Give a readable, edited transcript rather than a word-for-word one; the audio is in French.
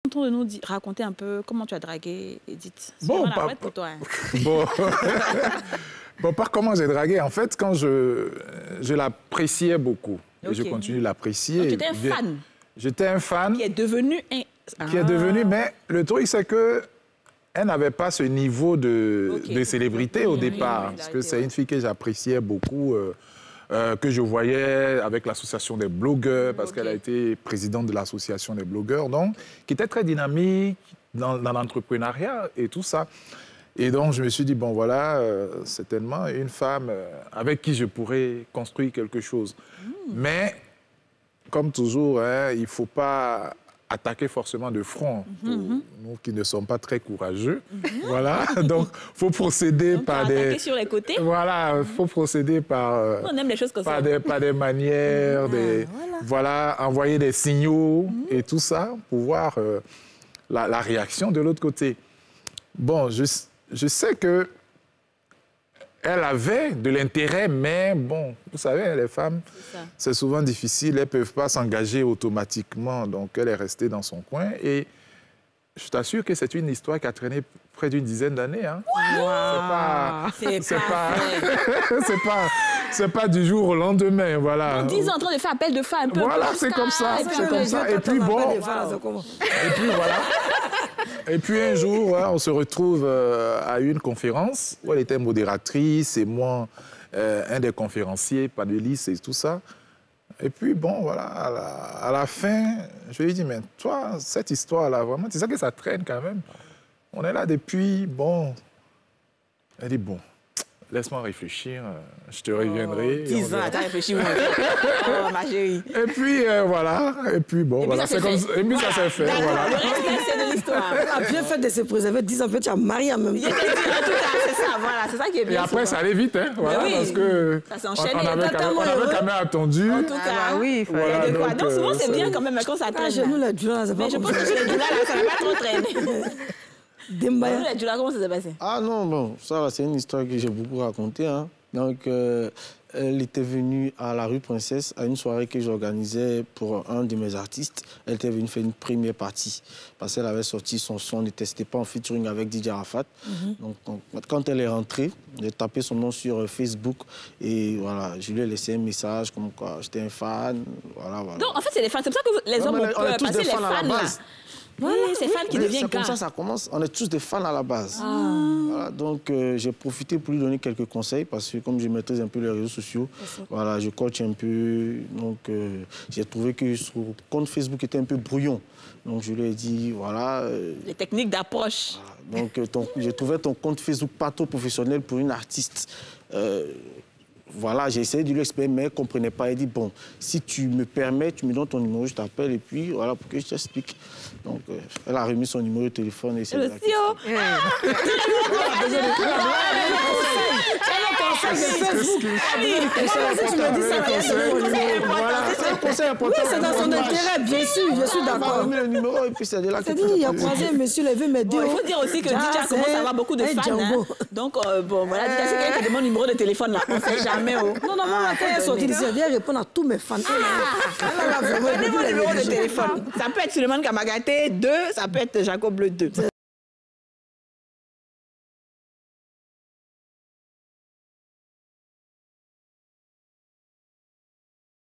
De nous raconter un peu comment tu as dragué Edith. Bon, pour toi, hein. Bon. Bon, par comment j'ai dragué. En fait, quand je l'appréciais beaucoup. Okay. Et je continue de l'apprécier. Tu étais un fan. J'étais un fan. Qui est devenu mais le truc, c'est que elle n'avait pas ce niveau de célébrité au départ. Parce que c'est une fille que j'appréciais beaucoup, que je voyais avec l'association des blogueurs, parce qu'elle a été présidente de l'association des blogueurs, donc, qui était très dynamique dans l'entrepreneuriat et tout ça. Et donc, je me suis dit, bon, voilà, c'est tellement une femme avec qui je pourrais construire quelque chose. Mais, comme toujours, hein, il ne faut pas attaquer forcément de front, pour nous qui ne sommes pas très courageux. Voilà, donc il faut procéder par des... sur les côtés. Voilà, il faut procéder par... on aime les choses comme ça. Par des manières, voilà, envoyer des signaux et tout ça pour voir la réaction de l'autre côté. Bon, je sais que elle avait de l'intérêt, mais bon, vous savez, les femmes, c'est souvent difficile, elles ne peuvent pas s'engager automatiquement, donc elle est restée dans son coin. Et je t'assure que c'est une histoire qui a traîné près d'une dizaine d'années. Hein. C'est pas du jour au lendemain, voilà. 10 ans en train de faire appel de femmes un peu. Voilà, c'est comme ça, c'est comme ça. Et puis bon, et puis voilà. Et puis un jour, on se retrouve à une conférence où elle était modératrice et moi, un des conférenciers, panélistes et tout ça. Et puis bon, voilà, à la fin, je lui ai dit, mais toi, cette histoire-là, vraiment, tu sais que ça traîne quand même. On est là depuis, bon... Elle dit, bon, laisse-moi réfléchir, je te reviendrai. 10 ans, t'as réfléchi, oh, ma chérie. Et puis, voilà, et puis bon, voilà, c'est comme ça. Et puis ça s'est fait, voilà. Le reste, c'est de l'histoire. Tu as bien fait de se préserver 10 ans, en fait, tu as marié en même temps. En tout cas, c'est ça, voilà, c'est ça qui est bien. Et après, ça allait vite, hein, voilà, parce que... Ça s'est enchaîné. On avait quand même attendu. En tout cas, oui, il fallait. Voilà, de quoi. Donc, souvent, c'est bien quand même quand ça traîne. Chez nous, les djoulas, c'est pas Mais je pense que chez les djoulas, là, ça va pas trop traîner. Dembaya. Les djoulas, comment ça s'est passé? Ah non, bon, ça, c'est une histoire que j'ai beaucoup racontée. Hein. Donc, elle était venue à la rue Princesse à une soirée que j'organisais pour un de mes artistes. Elle était venue faire une première partie parce qu'elle avait sorti son son, ne testait pas en featuring avec DJ Arafat. Donc, quand elle est rentrée, j'ai tapé son nom sur Facebook et voilà, je lui ai laissé un message comme quoi j'étais un fan. Voilà, voilà. Donc, en fait, c'est les fans. C'est pour ça que les hommes ont peur, parce que les fans, là. Oui, c'est fan qui devient C'est comme ça que ça commence. On est tous des fans à la base. Voilà, donc, j'ai profité pour lui donner quelques conseils parce que comme je maîtrise un peu les réseaux sociaux, voilà, je coach un peu. Donc, j'ai trouvé que son compte Facebook était un peu brouillon. Donc, je lui ai dit, voilà... les techniques d'approche. Voilà, donc, j'ai trouvé ton compte Facebook pas trop professionnel pour une artiste. Voilà, j'ai essayé de lui expliquer, mais elle ne comprenait pas. Elle dit, bon, si tu me permets, tu me donnes ton numéro, je t'appelle, et puis voilà, pour que je t'explique. Donc, elle a remis son numéro de téléphone. Et c'est le CEO. C'est un conseil important. Oui, c'est dans son intérêt, bien sûr, je suis d'accord. Elle a remis le numéro, et puis c'est de là que... C'est-à-dire, il a croisé monsieur, il veut m'aider. Il faut dire aussi que DJ commence à avoir beaucoup de fans. Hein. Donc, bon, voilà, DJ, c'est quelqu'un qui demande le numéro de téléphone, là. On ne sait jamais. Non, moi, quand elle est sortie d'ici, elle vient répondre à tous mes fans. Donnez-moi le numéro de téléphone. Ça peut être Suleiman Kamagaté 2, ça peut être Jacob Bleu 2.